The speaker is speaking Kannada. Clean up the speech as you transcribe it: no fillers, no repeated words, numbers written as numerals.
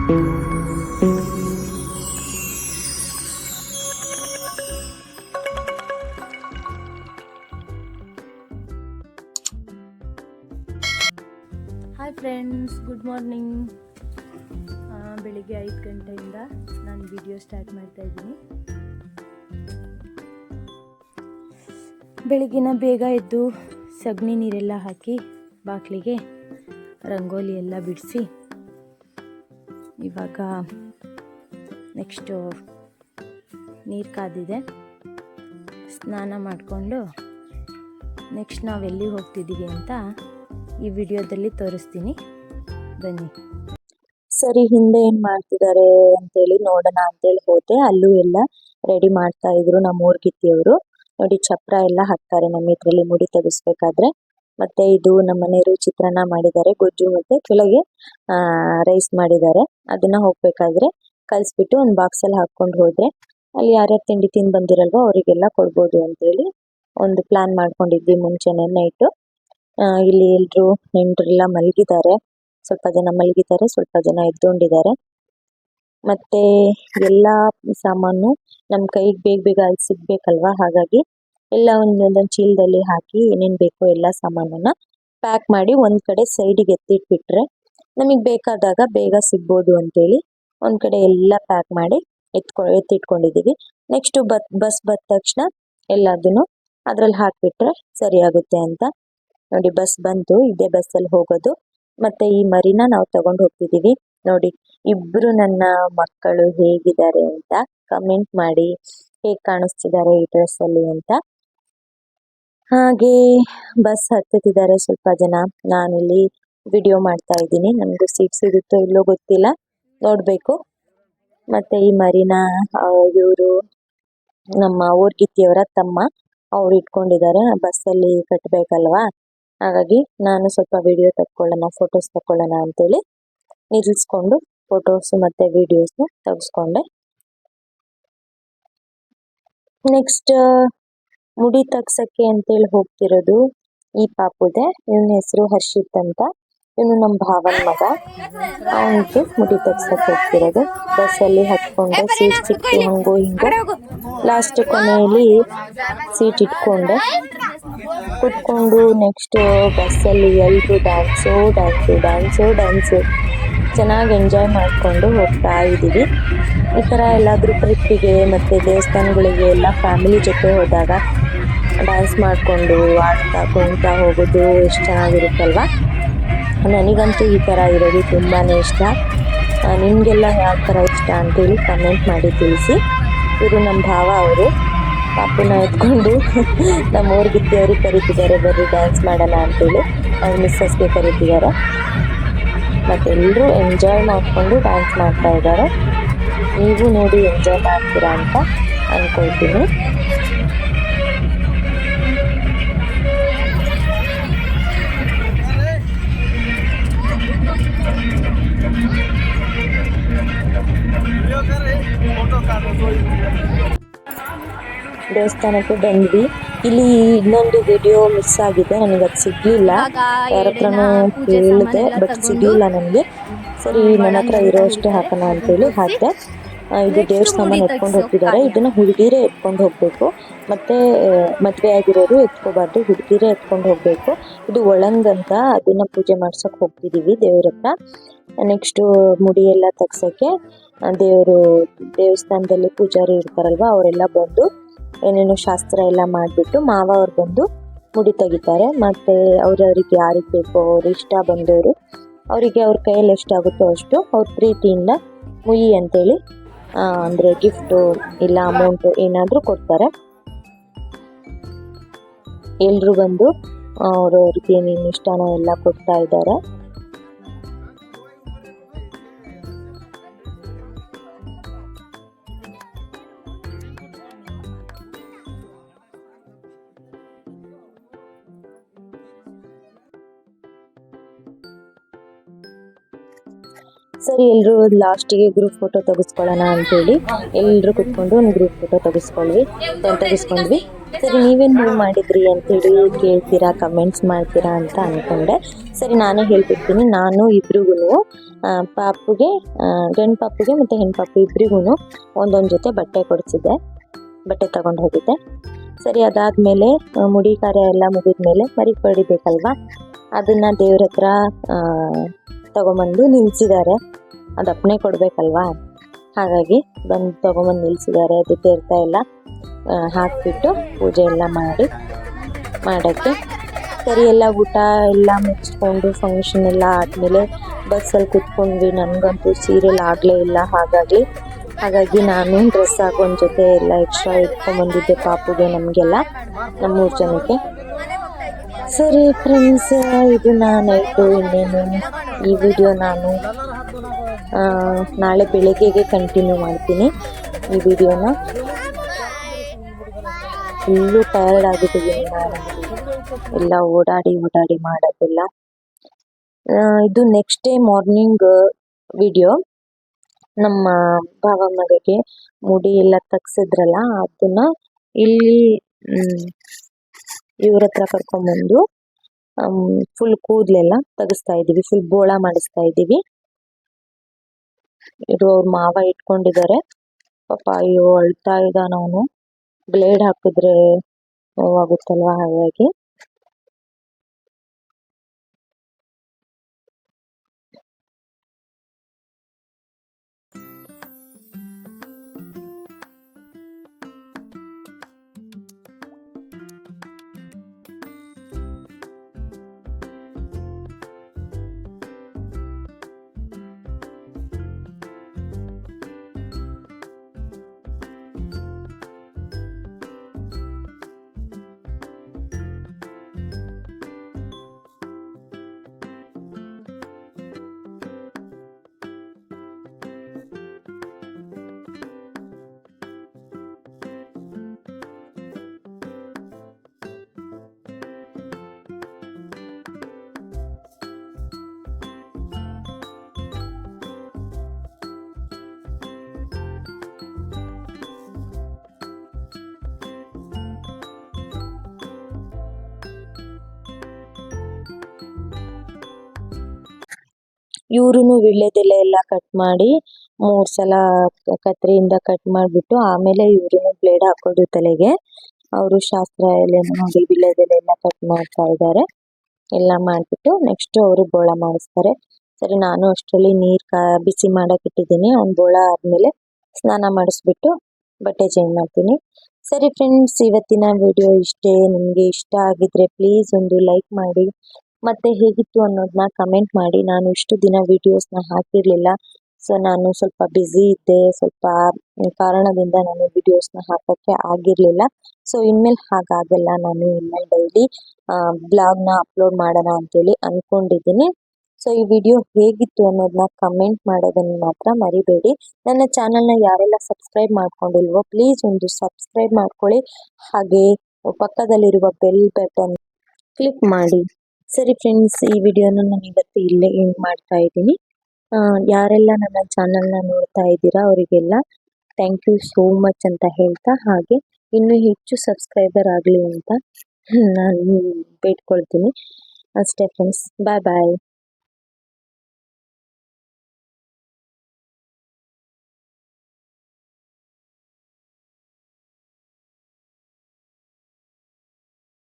Hi friends, good morning. ಬೆಳಿಗ್ಗೆ 5 ಗಂಟೆಯಿಂದ ನಾನು ವಿಡಿಯೋ ಸ್ಟಾರ್ಟ್ ಮಾಡ್ತಾ ಇದ್ದೀನಿ. ಬೆಳಗಿನ ಬೇಗ ಎದ್ದು ಸಗಣಿ ನೀರೆಲ್ಲ ಹಾಕಿ ಬಾಗಿಲಿಗೆ ರಂಗೋಲಿ ಎಲ್ಲ ಬಿಡಿಸಿ, ಇವಾಗ ನೆಕ್ಸ್ಟು ನೀರು ಕಾದಿದೆ, ಸ್ನಾನ ಮಾಡಿಕೊಂಡು ನೆಕ್ಸ್ಟ್ ನಾವು ಎಲ್ಲಿಗೆ ಹೋಗ್ತಿದ್ದೀವಿ ಅಂತ ಈ ವಿಡಿಯೋದಲ್ಲಿ ತೋರಿಸ್ತೀನಿ, ಬನ್ನಿ. ಸರಿ, ಹಿಂದೆ ಏನು ಮಾಡ್ತಿದ್ದಾರೆ ಅಂತೇಳಿ ನೋಡೋಣ ಅಂತೇಳಿ ಹೋದೆ. ಅಲ್ಲೂ ಎಲ್ಲ ರೆಡಿ ಮಾಡ್ತಾ ಇದ್ರು ನಮ್ಮ ಊರ್ಗಿತ್ತಿಯವರು. ನೋಡಿ, ಚಪ್ರ ಎಲ್ಲ ಹಾಕ್ತಾರೆ ನಮ್ಮ ಇದರಲ್ಲಿ ಮುಡಿ ತೆಗಿಸ್ಬೇಕಾದ್ರೆ. ಮತ್ತೆ ಇದು ನಮ್ಮ ಮನೆಯವರು ಚಿತ್ರಾನ್ನ ಮಾಡಿದ್ದಾರೆ, ಗೊಜ್ಜು ಮತ್ತೆ ಕೆಳಗೆ ರೈಸ್ ಮಾಡಿದ್ದಾರೆ. ಅದನ್ನ ಹೋಗ್ಬೇಕಾದ್ರೆ ಕಲಿಸ್ಬಿಟ್ಟು ಒಂದು ಬಾಕ್ಸಲ್ಲಿ ಹಾಕ್ಕೊಂಡು ಹೋದ್ರೆ ಅಲ್ಲಿ ಯಾರ್ಯಾರು ತಿಂಡಿ ತಿಂದು ಬಂದಿರಲ್ವೋ ಅವರಿಗೆಲ್ಲ ಕೊಡ್ಬೋದು ಅಂತೇಳಿ ಒಂದು ಪ್ಲಾನ್ ಮಾಡ್ಕೊಂಡಿದ್ವಿ ಮುಂಚೆನೇ ನೈಟು. ಇಲ್ಲಿ ಎಲ್ರು ನೆಂಟರೆಲ್ಲ ಮಲಗಿದ್ದಾರೆ, ಸ್ವಲ್ಪ ಜನ ಮಲಗಿದ್ದಾರೆ, ಸ್ವಲ್ಪ ಜನ ಎದ್ಕೊಂಡಿದ್ದಾರೆ. ಮತ್ತೆ ಎಲ್ಲ ಸಾಮಾನು ನಮ್ಮ ಕೈಗೆ ಬೇಗ ಬೇಗ ಅಲ್ಲಿ ಸಿಗ್ಬೇಕಲ್ವಾ, ಹಾಗಾಗಿ ಎಲ್ಲ ಒಂದೊಂದು ಚೀಲದಲ್ಲಿ ಹಾಕಿ ಏನೇನು ಬೇಕೋ ಎಲ್ಲ ಸಾಮಾನನ್ನ ಪ್ಯಾಕ್ ಮಾಡಿ ಒಂದ್ ಕಡೆ ಸೈಡಿಗೆ ಎತ್ತಿಟ್ಬಿಟ್ರೆ ನಮಗೆ ಬೇಕಾದಾಗ ಬೇಗ ಸಿಗ್ಬೋದು ಅಂತೇಳಿ ಒಂದ್ ಕಡೆ ಎಲ್ಲ ಪ್ಯಾಕ್ ಮಾಡಿ ಎತ್ತಿಟ್ಕೊಂಡಿದೀವಿ. ನೆಕ್ಸ್ಟ್ ಬಸ್ ಬಂದ ತಕ್ಷಣ ಎಲ್ಲದನ್ನು ಅದ್ರಲ್ಲಿ ಹಾಕ್ಬಿಟ್ರೆ ಸರಿ ಆಗುತ್ತೆ ಅಂತ. ನೋಡಿ, ಬಸ್ ಬಂತು, ಇದೇ ಬಸ್ಸಲ್ಲಿ ಹೋಗೋದು. ಮತ್ತೆ ಈ ಮರಿನ ನಾವು ತಗೊಂಡು ಹೋಗ್ತಿದೀವಿ. ನೋಡಿ, ಇಬ್ರು ನನ್ನ ಮಕ್ಕಳು ಹೇಗಿದ್ದಾರೆ ಅಂತ ಕಮೆಂಟ್ ಮಾಡಿ, ಹೇಗೆ ಕಾಣಿಸ್ತಿದ್ದಾರೆ ಈ ಡ್ರೆಸ್ ಅಲ್ಲಿ ಅಂತ. ಹಾಗೆ ಬಸ್ ಹತ್ತುತ್ತಿದ್ದಾರೆ ಸ್ವಲ್ಪ ಜನ. ನಾನಿಲ್ಲಿ ವಿಡಿಯೋ ಮಾಡ್ತಾ ಇದ್ದೀನಿ. ನಮ್ಗೆ ಸೀಟ್ ಸಿಗುತ್ತೋ ಇಲ್ಲೋ ಗೊತ್ತಿಲ್ಲ, ನೋಡ್ಬೇಕು. ಮತ್ತೆ ಈ ಮರಿನ ಇವರು ನಮ್ಮ ಊರ್ಗಿತ್ತಿಯವರ ತಮ್ಮ ಅವ್ರು ಇಟ್ಕೊಂಡಿದ್ದಾರೆ. ಬಸ್ಸಲ್ಲಿ ಕಟ್ಟಬೇಕಲ್ವಾ, ಹಾಗಾಗಿ ನಾನು ಸ್ವಲ್ಪ ವಿಡಿಯೋ ತಕ್ಕೊಳ್ಳೋಣ, ಫೋಟೋಸ್ ತಕ್ಕೊಳ್ಳೋಣ ಅಂತೇಳಿ ನಿಲ್ಲಿಸ್ಕೊಂಡು ಫೋಟೋಸ್ ಮತ್ತೆ ವಿಡಿಯೋಸ್ನ ತೆಗೆಸ್ಕೊಂಡೆ. ನೆಕ್ಸ್ಟ್ ಮುಡಿ ತಗ್ಸಕ್ಕೆ ಅಂತೇಳಿ ಹೋಗ್ತಿರೋದು ಈ ಪಾಪುದೆ. ಇವನ ಹೆಸರು ಹರ್ಷಿತ್ ಅಂತ. ಇವನು ನಮ್ಮ ಭಾವನ ಮಗ. ಅವನಿಗೆ ಮುಡಿ ತಗ್ಸಕ್ಕೆ ಹೋಗ್ತಿರೋದು. ಬಸ್ಸಲ್ಲಿ ಹತ್ಕೊಂಡು ಸೀಟ್ ಸಿಕ್ತು ಹಂಗೋ ಹಿಂಗೋ, ಲಾಸ್ಟ್ ಕೊನೆಯಲ್ಲಿ ಸೀಟ್ ಇಟ್ಕೊಂಡೆ, ಕುತ್ಕೊಂಡು ನೆಕ್ಸ್ಟ್ ಬಸ್ಸಲ್ಲಿ ಎಲ್ರು ಡ್ಯಾನ್ಸು ಚೆನ್ನಾಗಿ ಎಂಜಾಯ್ ಮಾಡಿಕೊಂಡು ಹೋಗ್ತಾ ಇದ್ದೀವಿ. ಈ ಥರ ಎಲ್ಲಾದರೂ ಟ್ರಿಪ್ಪಿಗೆ ಮತ್ತು ದೇವಸ್ಥಾನಗಳಿಗೆ ಎಲ್ಲ ಫ್ಯಾಮಿಲಿ ಜೊತೆ ಹೋದಾಗ ಡ್ಯಾನ್ಸ್ ಮಾಡಿಕೊಂಡು ಆಡ್ತಾ ಕುಣಿತಾ ಹೋಗೋದು ಎಷ್ಟು ಚೆನ್ನಾಗಿರುತ್ತಲ್ವ. ನನಗಂತೂ ಈ ಥರ ಇರೋದು ತುಂಬಾ ಇಷ್ಟ. ನಿಮಗೆಲ್ಲ ಯಾವ ಥರ ಇಷ್ಟ ಅಂತೇಳಿ ಕಮೆಂಟ್ ಮಾಡಿ ತಿಳಿಸಿ. ಇವರು ನಮ್ಮ ಭಾವ, ಅವರು ಪಾಪುನ ಎತ್ಕೊಂಡು ನಮ್ಮ ಊರ್ಗಿತ್ತಿಯವರು ಕರೀತಿದ್ದಾರೆ, ಬರ್ರಿ ಡ್ಯಾನ್ಸ್ ಮಾಡೋಣ ಅಂತೇಳಿ. ಅವ್ರ ಮಿಸ್ಸಸ್ಗೆ ಕರೀತಿದ್ದಾರೆ. ಮತ್ತು ಎಲ್ಲರೂ ಎಂಜಾಯ್ ಮಾಡಿಕೊಂಡು ಡ್ಯಾನ್ಸ್ ಮಾಡ್ತಾ ಇದ್ದಾರೆ. ನೀವು ನೋಡಿ ಎಂಜಾಯ್ ಮಾಡ್ತೀರಾ ಅಂತ ಅಂದ್ಕೊಳ್ತೀನಿ. ದೇವಸ್ಥಾನಕ್ಕೆ ಬಂದ್ವಿ. ಇಲ್ಲಿ ಇನ್ನೊಂದು ವಿಡಿಯೋ ಮಿಸ್ ಆಗಿದೆ, ನನಗೆ ಅದು ಸಿಗ್ಲಿಲ್ಲ. ಯಾರ ಹತ್ರನೂ ಹೇಳಿದೆ, ಬಟ್ ಸಿಗ್ಲಿಲ್ಲ ನನಗೆ. ಸರಿ, ನನ್ನ ಹತ್ರ ಇರೋ ಅಷ್ಟೇ ಹಾಕೋಣ ಅಂತೇಳಿ ಹಾಕಿದೆ. ಇದು ದೇವ್ರ ಸಾಮಾನು ಎತ್ಕೊಂಡು ಹೋಗ್ತಿದ್ದಾರೆ. ಇದನ್ನ ಹುಡುಗಿರೇ ಎತ್ಕೊಂಡು ಹೋಗ್ಬೇಕು, ಮತ್ತೆ ಮದುವೆ ಆಗಿರೋರು ಎತ್ಕೋಬಾರ್ದು, ಹುಡುಗಿರೇ ಎತ್ಕೊಂಡು ಹೋಗ್ಬೇಕು. ಇದು ಒಳಂಗಂತ, ಅದನ್ನ ಪೂಜೆ ಮಾಡ್ಸಕ್ ಹೋಗ್ತಿದೀವಿ ದೇವ್ರ ಹತ್ರ. ನೆಕ್ಸ್ಟ್ ಮುಡಿ ಎಲ್ಲ ತಗ್ಸಕ್ಕೆ ದೇವಸ್ಥಾನದಲ್ಲಿ ಪೂಜಾರಿ ಇರ್ತಾರಲ್ವಾ, ಅವರೆಲ್ಲ ಬಂದು ಏನೇನೋ ಶಾಸ್ತ್ರ ಎಲ್ಲ ಮಾಡಿಬಿಟ್ಟು ಮಾವ ಅವ್ರು ಬಂದು ಮುಡಿ ತೆಗಿತಾರೆ. ಮತ್ತು ಅವ್ರವ್ರಿಗೆ ಯಾರಿಗೆ ಬೇಕೋ, ಅವ್ರು ಇಷ್ಟ ಬಂದವರು ಅವರಿಗೆ ಅವ್ರ ಕೈಯಲ್ಲಿ ಎಷ್ಟಾಗುತ್ತೋ ಅಷ್ಟು ಅವ್ರ ಪ್ರೀತಿಯಿಂದ ಮುಯಿ ಅಂತೇಳಿ ಅಂದರೆ ಗಿಫ್ಟು ಇಲ್ಲ ಅಮೌಂಟು ಏನಾದರೂ ಕೊಡ್ತಾರೆ. ಎಲ್ಲರೂ ಬಂದು ಅವ್ರವ್ರಿಗೆ ಏನೇನು ಇಷ್ಟನೋ ಎಲ್ಲ ಕೊಡ್ತಾ ಇದ್ದಾರೆ. ಸರಿ, ಎಲ್ಲರೂ ಲಾಸ್ಟಿಗೆ ಗ್ರೂಪ್ ಫೋಟೋ ತೆಗೆಸ್ಕೊಳ್ಳೋಣ ಅಂತೇಳಿ ಎಲ್ಲರೂ ಕುತ್ಕೊಂಡು ಒಂದು ಗ್ರೂಪ್ ಫೋಟೋ ತೆಗೆಸ್ಕೊಂಡ್ವಿ. ಸರಿ, ನೀವೇನು ಮೂವ್ ಮಾಡಿದ್ರಿ ಅಂತೇಳಿ ಕೇಳ್ತೀರಾ, ಕಮೆಂಟ್ಸ್ ಮಾಡ್ತೀರಾ ಅಂತ ಅಂದ್ಕೊಂಡೆ. ಸರಿ, ನಾನೇ ಹೇಳ್ಬಿಡ್ತೀನಿ. ನಾನು ಇಬ್ರಿಗೂ ಪಾಪುಗೆ, ಗಂಡು ಪಾಪುಗೆ ಮತ್ತು ಹೆಣ್ಣು ಪಾಪು ಇಬ್ರಿಗೂ ಒಂದೊಂದು ಜೊತೆ ಬಟ್ಟೆ ಕೊಡಿಸಿದ್ದೆ, ಬಟ್ಟೆ ತಗೊಂಡು ಹೋಗಿದ್ದೆ. ಸರಿ, ಅದಾದಮೇಲೆ ಮುಡಿ ಕಾರ್ಯ ಎಲ್ಲ ಮುಗಿದ್ಮೇಲೆ ಮರಿ ಪಡಿಬೇಕಲ್ವ, ಅದನ್ನು ದೇವ್ರ ಹತ್ರ ತೊಗೊಂಬಂದು ನಿಲ್ಲಿಸಿದ್ದಾರೆ. ಅದು ಅಪ್ಪಣೆ ಕೊಡಬೇಕಲ್ವಾ, ಹಾಗಾಗಿ ಬಂದು ತೊಗೊಂಬಂದು ನಿಲ್ಲಿಸಿದ್ದಾರೆ. ಅದು ತೀರ್ಥ ಎಲ್ಲ ಹಾಕಿಬಿಟ್ಟು ಪೂಜೆ ಎಲ್ಲ ಮಾಡೋಕ್ಕೆ. ಸರಿ, ಎಲ್ಲ ಊಟ ಎಲ್ಲ ಮುಗಿಸ್ಕೊಂಡು ಫಂಕ್ಷನ್ ಎಲ್ಲ ಆದಮೇಲೆ ಬಸ್ಸಲ್ಲಿ ಕೂತ್ಕೊಂಡ್ವಿ. ನನಗಂತೂ ಸೀರಿಯಲ್ ಆಗಲೇ ಇಲ್ಲ. ಹಾಗಾಗಿ ನಾನು ಡ್ರೆಸ್ ಹಾಕೊಂಡು ಜೊತೆ ಎಲ್ಲ ಎಕ್ಸ್ಟ್ರಾ ಇಟ್ಕೊಂಡ್ಬಂದಿದ್ದೆ ಪಾಪುಗೆ, ನಮಗೆಲ್ಲ, ನಮ್ಮ 3 ಜನಕ್ಕೆ. ಸರಿ ಫ್ರೆಂಡ್ಸ್, ಇದು ನೈಟು. ಇನ್ನೇನು ಈ ವಿಡಿಯೋ ನಾನು ನಾಳೆ ಬೆಳಗ್ಗೆಗೆ ಕಂಟಿನ್ಯೂ ಮಾಡ್ತೀನಿ ಈ ವಿಡಿಯೋನ. ಫುಲ್ಲು ಟಯರ್ಡ್ ಆಗಿದ್ದೀವಿ ನಾನು, ಎಲ್ಲ ಓಡಾಡಿ ಮಾಡೋದಿಲ್ಲ. ಇದು ನೆಕ್ಸ್ಟ್ ಡೇ ಮಾರ್ನಿಂಗ್ ವಿಡಿಯೋ. ನಮ್ಮ ಭಾವ ಮಗಳಿಗೆ ಮುಡಿ ಎಲ್ಲ ತಗ್ಸಿದ್ರಲ್ಲ, ಅದನ್ನ ಇಲ್ಲಿ ಇವ್ರ ಹತ್ರ ಕರ್ಕೊಂಡ್ಬಂದು ಫುಲ್ ಕೂದಲೆಲ್ಲ ತೆಗಿಸ್ತಾ ಇದ್ದೀವಿ, ಫುಲ್ ಬೋಳ ಮಾಡಿಸ್ತಾ ಇದ್ದೀವಿ. ಇದು ಅವ್ರ ಮಾವ ಇಟ್ಕೊಂಡಿದ್ದಾರೆ ಪಾಪ. ಅಯ್ಯೋ, ಅಳ್ತಾ ಇದ್ದಾನ ಅವನು. ಬ್ಲೇಡ್ ಹಾಕಿದ್ರೆ ನೋವಾಗುತ್ತಲ್ವ, ಹಾಗಾಗಿ. ಇವ್ರೂ ವೀಳ್ಯದೆಲೆ ಎಲ್ಲ ಕಟ್ ಮಾಡಿ 3 ಸಲ ಕತ್ರಿಯಿಂದ ಕಟ್ ಮಾಡಿಬಿಟ್ಟು ಆಮೇಲೆ ಇವ್ರೂ ಬ್ಲೇಡ್ ಹಾಕೋದು ತಲೆಗೆ. ಅವರು ಶಾಸ್ತ್ರ ಎಲ್ಲ ನೋಡಿ ವೀಳ್ಯದೆಲೆ ಎಲ್ಲ ಕಟ್ ಮಾಡ್ತಾ ಇದ್ದಾರೆ. ಎಲ್ಲ ಮಾಡಿಬಿಟ್ಟು ನೆಕ್ಸ್ಟ್ ಅವರು ಬೋಳ ಮಾಡಿಸ್ತಾರೆ. ಸರಿ, ನಾನು ಅಷ್ಟರಲ್ಲಿ ನೀರು ಬಿಸಿ ಮಾಡಕ್ಕೆ ಇಟ್ಟಿದ್ದೀನಿ. ಅವ್ನು ಬೋಳ ಆದಮೇಲೆ ಸ್ನಾನ ಮಾಡಿಸ್ಬಿಟ್ಟು ಬಟ್ಟೆ ಚೇಂಜ್ ಮಾಡ್ತೀನಿ. ಸರಿ ಫ್ರೆಂಡ್ಸ್, ಇವತ್ತಿನ ವಿಡಿಯೋ ಇಷ್ಟೇ. ನಿಮಗೆ ಇಷ್ಟ ಆಗಿದ್ರೆ ಪ್ಲೀಸ್ ಒಂದು ಲೈಕ್ ಮಾಡಿ, ಮತ್ತು ಹೇಗಿತ್ತು ಅನ್ನೋದನ್ನ ಕಮೆಂಟ್ ಮಾಡಿ. ನಾನು ಇಷ್ಟು ದಿನ ವೀಡಿಯೋಸ್ನ ಹಾಕಿರಲಿಲ್ಲ, ಸೊ ನಾನು ಸ್ವಲ್ಪ ಬ್ಯುಸಿ ಇದ್ದೆ. ಸ್ವಲ್ಪ ಕಾರಣದಿಂದ ನಾನು ವೀಡಿಯೋಸ್ನ ಹಾಕೋಕ್ಕೆ ಆಗಿರಲಿಲ್ಲ. ಸೊ ಇನ್ಮೇಲೆ ಹಾಗಾಗಲ್ಲ, ನಾನು ಇನ್ಮೇಲೆ ಡೈಲಿ ಬ್ಲಾಗ್ನ ಅಪ್ಲೋಡ್ ಮಾಡೋಣ ಅಂತೇಳಿ ಅಂದ್ಕೊಂಡಿದ್ದೀನಿ. ಸೊ ಈ ವಿಡಿಯೋ ಹೇಗಿತ್ತು ಅನ್ನೋದನ್ನ ಕಮೆಂಟ್ ಮಾಡೋದನ್ನು ಮಾತ್ರ ಮರಿಬೇಡಿ. ನನ್ನ ಚಾನಲ್ನ ಯಾರೆಲ್ಲ ಸಬ್ಸ್ಕ್ರೈಬ್ ಮಾಡ್ಕೊಂಡಿಲ್ವೋ ಪ್ಲೀಸ್ ಒಂದು ಸಬ್ಸ್ಕ್ರೈಬ್ ಮಾಡ್ಕೊಳ್ಳಿ, ಹಾಗೆ ಪಕ್ಕದಲ್ಲಿರುವ ಬೆಲ್ ಬಟನ್ ಕ್ಲಿಕ್ ಮಾಡಿ. ಸರಿ ಫ್ರೆಂಡ್ಸ್, ಈ ವಿಡಿಯೋನ ನಾನು ಇವತ್ತು ಇಲ್ಲೇ ಎಂಡ್ ಮಾಡ್ತಾ ಇದ್ದೀನಿ. ಯಾರೆಲ್ಲ ನನ್ನ ಚಾನಲ್ನ ನೋಡ್ತಾ ಇದ್ದೀರಾ ಅವರಿಗೆಲ್ಲ ಥ್ಯಾಂಕ್ ಯು ಸೋ ಮಚ್ ಅಂತ ಹೇಳ್ತಾ, ಹಾಗೆ ಇನ್ನೂ ಹೆಚ್ಚು ಸಬ್ಸ್ಕ್ರೈಬರ್ ಆಗಲಿ ಅಂತ ನಾನು ಬೇಡ್ಕೊಳ್ತೀನಿ. ಅಷ್ಟೇ ಫ್ರೆಂಡ್ಸ್, ಬಾಯ್ ಬಾಯ್.